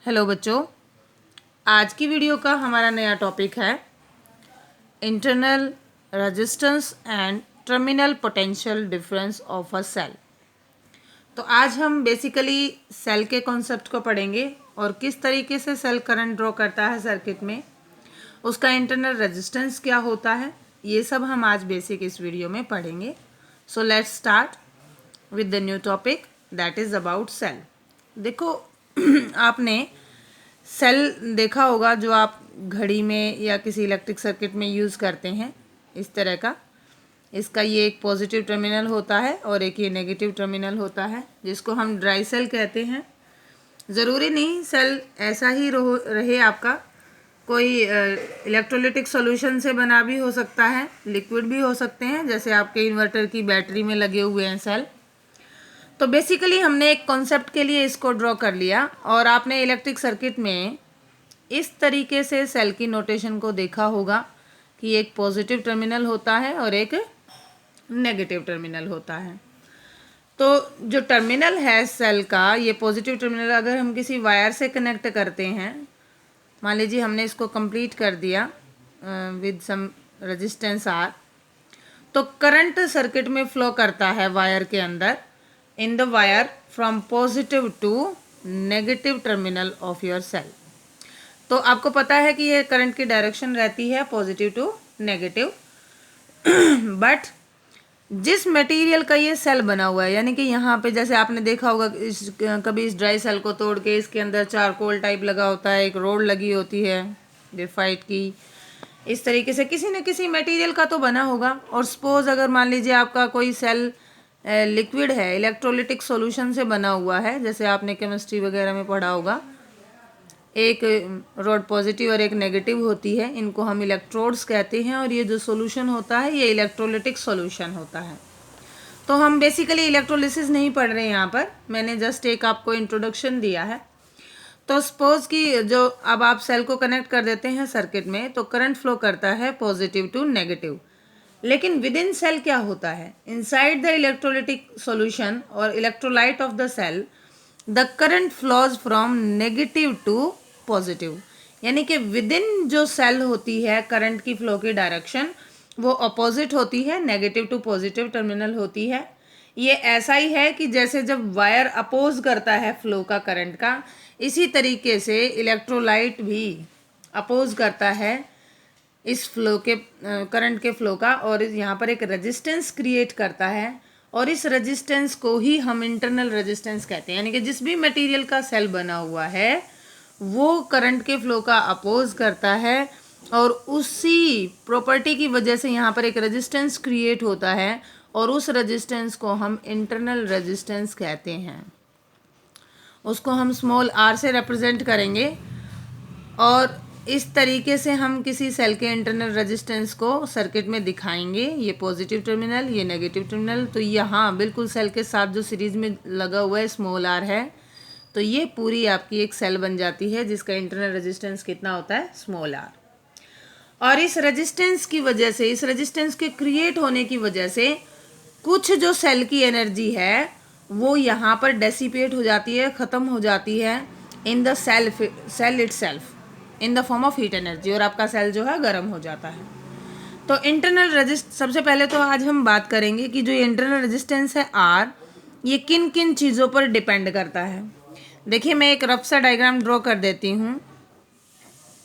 Hello बच्चों, आज की वीडियो का हमारा नया टॉपिक है internal resistance and terminal potential difference of a cell. तो आज हम बेसिकली सेल के कॉन्सेप्ट को पढ़ेंगे और किस तरीके से सेल करंट ड्रॉ करता है सर्किट में, उसका इंटरनल रेजिस्टेंस क्या होता है, ये सब हम आज बेसिक इस वीडियो में पढ़ेंगे। So let's start with the new topic that is about cell. देखो आपने सेल देखा होगा जो आप घड़ी में या किसी इलेक्ट्रिक सर्किट में यूज़ करते हैं, इस तरह का। इसका ये एक पॉजिटिव टर्मिनल होता है और एक ये नेगेटिव टर्मिनल होता है, जिसको हम ड्राई सेल कहते हैं। ज़रूरी नहीं सेल ऐसा ही रहे आपका, कोई इलेक्ट्रोलिटिक सॉल्यूशन से बना भी हो सकता है, लिक्विड भी हो सकते हैं, जैसे आपके इन्वर्टर की बैटरी में लगे हुए हैं सेल। तो बेसिकली हमने एक कॉन्सेप्ट के लिए इसको ड्रॉ कर लिया और आपने इलेक्ट्रिक सर्किट में इस तरीके से सेल की नोटेशन को देखा होगा कि एक पॉजिटिव टर्मिनल होता है और एक नेगेटिव टर्मिनल होता है। तो जो टर्मिनल है सेल का, ये पॉजिटिव टर्मिनल अगर हम किसी वायर से कनेक्ट करते हैं, मान लीजिए हमने इसको कंप्लीट कर दिया विद सम रेजिस्टेंस आर, तो करंट सर्किट में फ्लो करता है वायर के अंदर in the wire from positive to negative terminal of your cell। तो आपको पता है कि ये करंट की डायरेक्शन रहती है पॉजिटिव टू नेगेटिव। बट जिस मटेरियल का ये सेल बना हुआ है, यानी कि यहाँ पे जैसे आपने देखा होगा कभी इस ड्राई सेल को तोड़ के इसके अंदर चारकोल टाइप लगा होता है, एक रोड लगी होती है ग्रेफाइट की, इस तरीके से किसी न किसी मटेरियल का तो बना होगा। और सपोज अगर मान लीजिए आपका कोई सेल लिक्विड है, इलेक्ट्रोलिटिक सॉल्यूशन से बना हुआ है, जैसे आपने केमिस्ट्री वगैरह में पढ़ा होगा, एक रॉड पॉजिटिव और एक नेगेटिव होती है, इनको हम इलेक्ट्रोड्स कहते हैं, और ये जो सॉल्यूशन होता है ये इलेक्ट्रोलिटिक सॉल्यूशन होता है। तो हम बेसिकली इलेक्ट्रोलिसिस नहीं पढ़ रहे हैं यहाँ पर, मैंने जस्ट एक आपको इंट्रोडक्शन दिया है। तो सपोज कि जो अब आप सेल को कनेक्ट कर देते हैं सर्किट में, तो करंट फ्लो करता है पॉजिटिव टू नेगेटिव। लेकिन विद इन सेल क्या होता है, इनसाइड द इलेक्ट्रोलिटिक सॉल्यूशन और electrolyte of the cell, the current flows from negative to positive. यानी कि विद इन जो सेल होती है करंट की फ्लो की डायरेक्शन वो अपोजिट होती है, नेगेटिव टू पॉजिटिव टर्मिनल होती है। ये ऐसा ही है कि जैसे जब वायर अपोज करता है फ्लो का करंट का, इसी तरीके से इलेक्ट्रोलाइट भी अपोज करता है इस फ्लो के करंट के फ्लो का, और यहाँ पर एक रेजिस्टेंस क्रिएट करता है, और इस रेजिस्टेंस को ही हम इंटरनल रेजिस्टेंस कहते हैं। यानी कि जिस भी मटेरियल का सेल बना हुआ है वो करंट के फ्लो का अपोज करता है, और उसी प्रॉपर्टी की वजह से यहाँ पर एक रेजिस्टेंस क्रिएट होता है, और उस रेजिस्टेंस को हम इंटरनल रेजिस्टेंस कहते हैं। उसको हम स्मॉल आर से रिप्रेजेंट करेंगे, और इस तरीके से हम किसी सेल के इंटरनल रेजिस्टेंस को सर्किट में दिखाएंगे। ये पॉजिटिव टर्मिनल, ये नेगेटिव टर्मिनल। तो यहाँ बिल्कुल सेल के साथ जो सीरीज में लगा हुआ है स्मॉल आर है, तो ये पूरी आपकी एक सेल बन जाती है जिसका इंटरनल रेजिस्टेंस कितना होता है, स्मॉल आर। और इस रेजिस्टेंस की वजह से, इस रेजिस्टेंस के क्रिएट होने की वजह से कुछ जो सेल की एनर्जी है वो यहाँ पर डेसिपेट हो जाती है, ख़त्म हो जाती है in the cell itself in the form of heat energy, और आपका सेल जो है गर्म हो जाता है। तो इंटरनल सबसे पहले तो आज हम बात करेंगे कि जो इंटरनल रेजिस्टेंस है आर, ये किन किन चीज़ों पर डिपेंड करता है। देखिए मैं एक रफ सा डायग्राम ड्रॉ कर देती हूँ।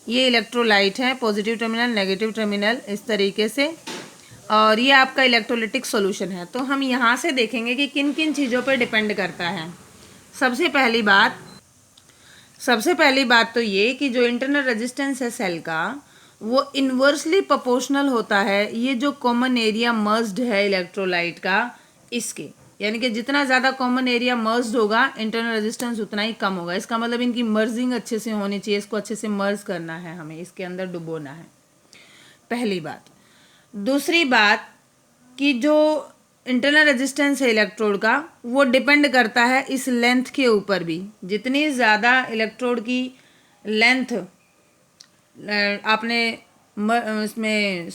ये इलेक्ट्रोलाइट है, पॉजिटिव टर्मिनल नेगेटिव टर्मिनल, इस तरीके से, और ये आपका इलेक्ट्रोलिटिक सॉल्यूशन है। तो हम यहाँ से देखेंगे कि किन किन चीज़ों पर डिपेंड करता है। सबसे पहली बात तो ये कि जो इंटरनल रेजिस्टेंस है सेल का वो इन्वर्सली प्रोपोर्शनल होता है ये जो कॉमन एरिया मर्ज्ड है इलेक्ट्रोलाइट का, इसके, यानी कि जितना ज़्यादा कॉमन एरिया मर्ज्ड होगा इंटरनल रेजिस्टेंस उतना ही कम होगा। इसका मतलब इनकी मर्जिंग अच्छे से होनी चाहिए, इसको अच्छे से मर्ज करना है, हमें इसके अंदर डुबोना है, पहली बात। दूसरी बात कि जो इंटरनल रेजिस्टेंस है इलेक्ट्रोड का वो डिपेंड करता है इस लेंथ के ऊपर भी। जितनी ज़्यादा इलेक्ट्रोड की लेंथ आपने इसमें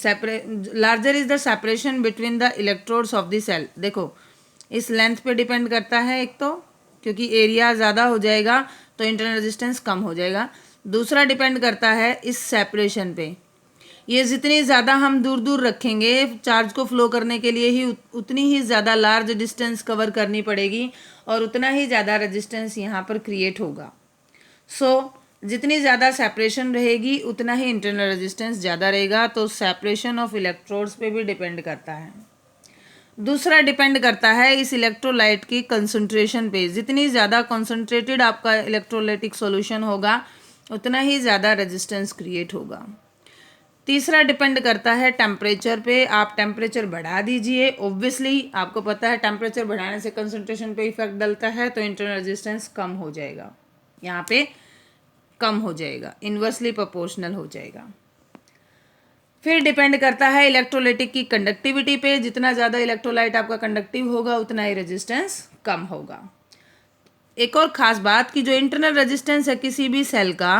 larger is the separation between the electrodes of the cell. देखो इस लेंथ पे डिपेंड करता है एक तो, क्योंकि एरिया ज़्यादा हो जाएगा तो तो इंटरनल रेजिस्टेंस कम हो जाएगा। दूसरा डिपेंड करता है इस सेपरेशन पे, ये जितनी ज़्यादा हम दूर दूर रखेंगे चार्ज को फ्लो करने के लिए ही उतनी ही ज़्यादा लार्ज डिस्टेंस कवर करनी पड़ेगी और उतना ही ज़्यादा रेजिस्टेंस यहाँ पर क्रिएट होगा। सो जितनी ज़्यादा सेपरेशन रहेगी उतना ही इंटरनल रेजिस्टेंस ज़्यादा रहेगा। तो सेपरेशन ऑफ इलेक्ट्रोड्स पे भी डिपेंड करता है। दूसरा डिपेंड करता है इस इलेक्ट्रोलाइट की कंसंट्रेशन पे, जितनी ज़्यादा कंसंट्रेटेड आपका इलेक्ट्रोलाइटिक सॉल्यूशन होगा उतना ही ज़्यादा रेजिस्टेंस क्रिएट होगा। तीसरा डिपेंड करता है टेम्परेचर पे, आप टेम्परेचर बढ़ा दीजिए, ऑब्वियसली आपको पता है टेम्परेचर बढ़ाने से कंसंट्रेशन पे इफेक्ट डलता है, तो इंटरनल रेजिस्टेंस कम हो जाएगा, यहाँ पे कम हो जाएगा, इन्वर्सली प्रोपोर्शनल हो जाएगा। फिर डिपेंड करता है इलेक्ट्रोलाइटिक की कंडक्टिविटी पे, जितना ज़्यादा इलेक्ट्रोलाइट आपका कंडक्टिव होगा उतना ही रेजिस्टेंस कम होगा। एक और ख़ास बात कि जो इंटरनल रेजिस्टेंस है किसी भी सेल का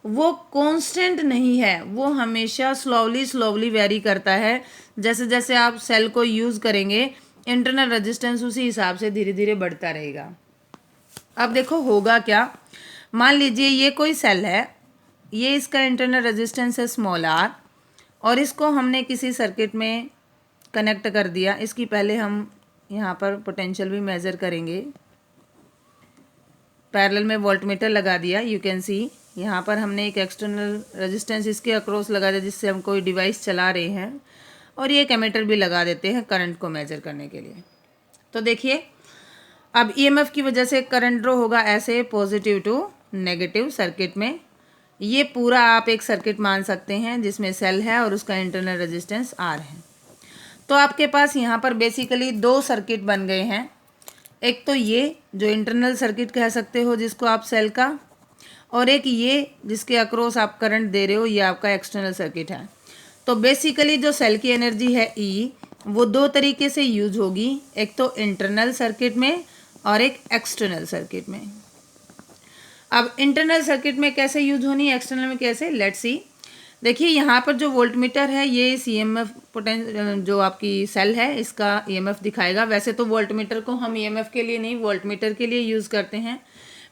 वो कांस्टेंट नहीं है, वो हमेशा स्लोवली वेरी करता है। जैसे जैसे आप सेल को यूज़ करेंगे इंटरनल रेजिस्टेंस उसी हिसाब से धीरे धीरे बढ़ता रहेगा। अब देखो होगा क्या, मान लीजिए ये कोई सेल है, ये इसका इंटरनल रेजिस्टेंस है स्मॉल आर और इसको हमने किसी सर्किट में कनेक्ट कर दिया। इसकी पहले हम यहाँ पर पोटेंशियल भी मेज़र करेंगे। पैरेलल में वोल्टमीटर लगा दिया, यू कैन सी यहाँ पर हमने एक एक्सटर्नल रेजिस्टेंस इसके अक्रॉस लगा दिया जिससे हम कोई डिवाइस चला रहे हैं, और ये एक एमीटर भी लगा देते हैं करंट को मेजर करने के लिए। तो देखिए अब ईएमएफ की वजह से करंट ड्रॉ होगा ऐसे पॉजिटिव टू नेगेटिव सर्किट में। ये पूरा आप एक सर्किट मान सकते हैं जिसमें सेल है और उसका इंटरनल रेजिस्टेंस आर है। तो आपके पास यहाँ पर बेसिकली दो सर्किट बन गए हैं। एक तो ये जो इंटरनल सर्किट कह सकते हो जिसको आप सेल का, और एक ये जिसके अक्रॉस आप करंट दे रहे हो, ये आपका एक्सटर्नल सर्किट है। तो बेसिकली जो सेल की एनर्जी है ई, वो दो तरीके से यूज होगी, एक तो इंटरनल सर्किट में और एक एक्सटर्नल सर्किट में। अब इंटरनल सर्किट में कैसे यूज होनी है, एक्सटर्नल में कैसे, लेट्स सी। देखिए यहाँ पर जो वोल्टमीटर है ये इस ईएमएफ जो आपकी सेल है इसका ईएमएफ दिखाएगा। वैसे तो वोल्टमीटर को हम ईएमएफ के लिए नहीं वोल्टमीटर के लिए यूज़ करते हैं।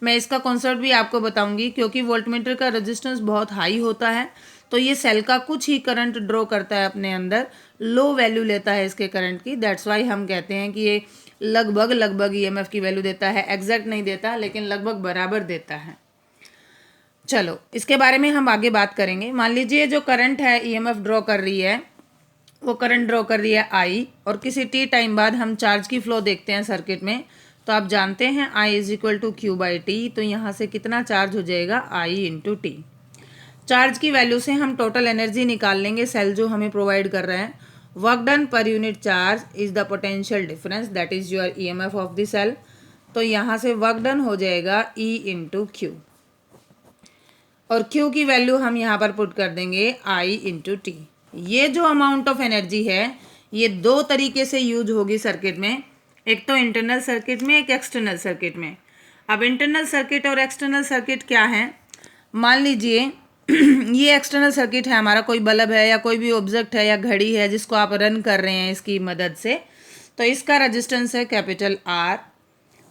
मैं इसका कॉन्सेप्ट भी आपको बताऊंगी, क्योंकि वोल्टमीटर का रेजिस्टेंस बहुत हाई होता है तो ये सेल का कुछ ही करंट ड्रॉ करता है अपने अंदर, लो वैल्यू लेता है इसके करंट की। दैट्स वाई हम कहते हैं कि ये लगभग ईएमएफ की वैल्यू देता है, एग्जैक्ट नहीं देता लेकिन लगभग बराबर देता है। चलो इसके बारे में हम आगे बात करेंगे। मान लीजिए जो करंट है ईएमएफ ड्रॉ कर रही है, वो करंट ड्रॉ कर रही है आई, और किसी टी टाइम बाद हम चार्ज की फ्लो देखते हैं सर्किट में। तो आप जानते हैं I is equal to Q by T, तो यहाँ से कितना चार्ज हो जाएगा I इंटू टी। चार्ज की वैल्यू से हम टोटल एनर्जी निकाल लेंगे सेल जो हमें प्रोवाइड कर रहा है। Work done per unit charge is the potential difference that is your EMF of the cell. तो यहाँ से वर्क डन हो जाएगा E इंटू क्यू, और Q की वैल्यू हम यहाँ पर पुट कर देंगे I इंटू टी। ये जो अमाउंट ऑफ एनर्जी है ये दो तरीके से यूज होगी सर्किट में, एक तो इंटरनल सर्किट में, एक एक्सटर्नल सर्किट में। अब इंटरनल सर्किट और एक्सटर्नल सर्किट क्या है, मान लीजिए ये एक्सटर्नल सर्किट है हमारा, कोई बल्ब है या कोई भी ऑब्जेक्ट है या घड़ी है जिसको आप रन कर रहे हैं इसकी मदद से। तो इसका रेजिस्टेंस है कैपिटल R।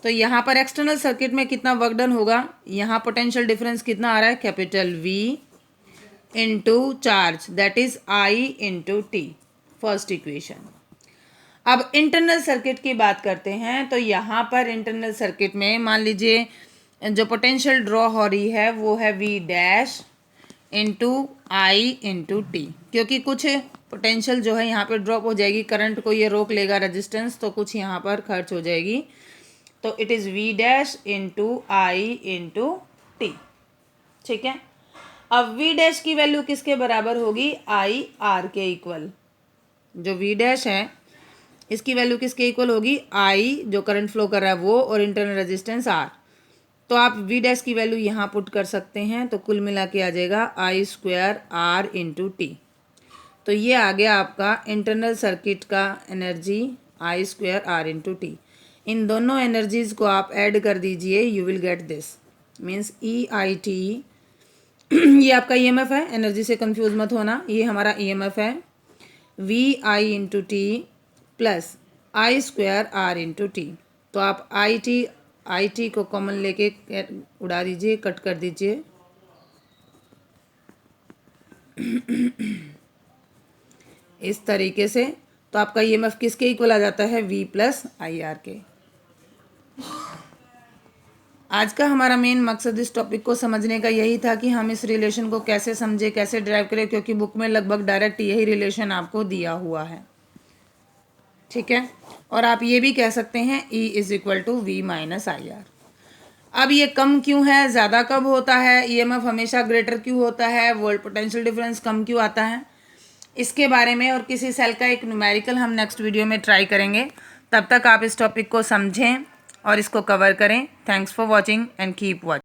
तो यहाँ पर एक्सटर्नल सर्किट में कितना वर्क डन होगा, यहाँ पोटेंशियल डिफरेंस कितना आ रहा है, capital V into charge that is I into T, first equation. अब इंटरनल सर्किट की बात करते हैं। तो यहाँ पर इंटरनल सर्किट में मान लीजिए जो पोटेंशियल ड्रॉ हो रही है वो है V dash into I into T, क्योंकि कुछ पोटेंशियल जो है यहाँ पे ड्रॉप हो जाएगी, करंट को ये रोक लेगा रेजिस्टेंस, तो कुछ यहाँ पर खर्च हो जाएगी। तो it is V dash into I into T, ठीक है। अब V डैश की वैल्यू किसके बराबर होगी, I R के इक्वल। जो V डैश है इसकी वैल्यू किसके इक्वल होगी, I जो करंट फ्लो कर रहा है वो, और इंटरनल रेजिस्टेंस R। तो आप V डैश की वैल्यू यहाँ पुट कर सकते हैं, तो कुल मिला के आ जाएगा I square R into T. तो ये आ गया आपका इंटरनल सर्किट का energy I square R into T. इन दोनों एनर्जीज को आप ऐड कर दीजिए, you will get this, means EIT। ये आपका EMF है, एनर्जी से कंफ्यूज मत होना, ये हमारा EMF है, VI into T plus I square R into T. तो आप IT IT को कॉमन लेके उड़ा दीजिए, कट कर दीजिए। इस तरीके से तो आपका EMF किसके इक्वल आ जाता है? V प्लस IR के। आज का हमारा मेन मकसद इस टॉपिक को समझने का यही था कि हम इस रिलेशन को कैसे समझे, कैसे ड्राइव करें, क्योंकि बुक में लगभग डायरेक्ट यही रिलेशन आपको दिया हुआ है। ठीक है, और आप ये भी कह सकते हैं E is equal to V minus IR। अब ये कम क्यों है, ज़्यादा कब होता है, EMF हमेशा ग्रेटर क्यों होता है, वोल्ट पोटेंशियल डिफरेंस कम क्यों आता है, इसके बारे में और किसी सेल का एक न्यूमेरिकल हम नेक्स्ट वीडियो में ट्राई करेंगे। तब तक आप इस टॉपिक को समझें और इसको कवर करें। Thanks for watching and keep watching.